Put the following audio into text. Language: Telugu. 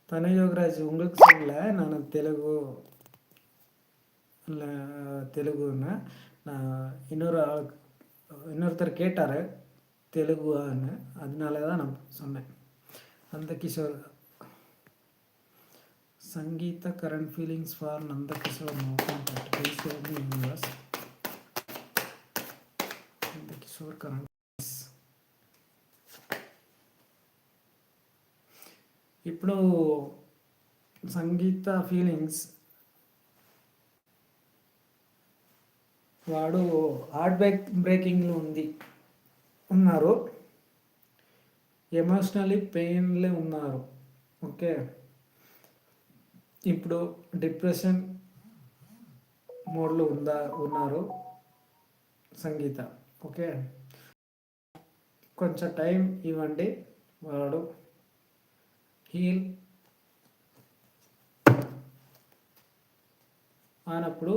தனு யோகராஜ் உங்களுக்கு சொல்லல, நான் தெலுங்குன்னு நான் இன்னொருத்தர் கேட்டார் தெலுங்குன்னு, அதனால தான் நான் சொன்னேன். Nandakishore Sangeetha current feelings for Nandakishore no contact please share మీ యూనివర్స్. నందకిషోర్ కరెంట్ ఇప్పుడు సంగీత ఫీలింగ్స్ వాడు హార్ట్ బ్రేకింగ్లో ఉన్నారు, ఎమోషనలీ పెయిన్లే ఉన్నారు. ఓకే, ఇప్పుడు డిప్రెషన్ మోడ్లో ఉన్నారు సంగీత. ఓకే, కొంచెం టైం ఇవ్వండి, వాడు హీల్ అయినప్పుడు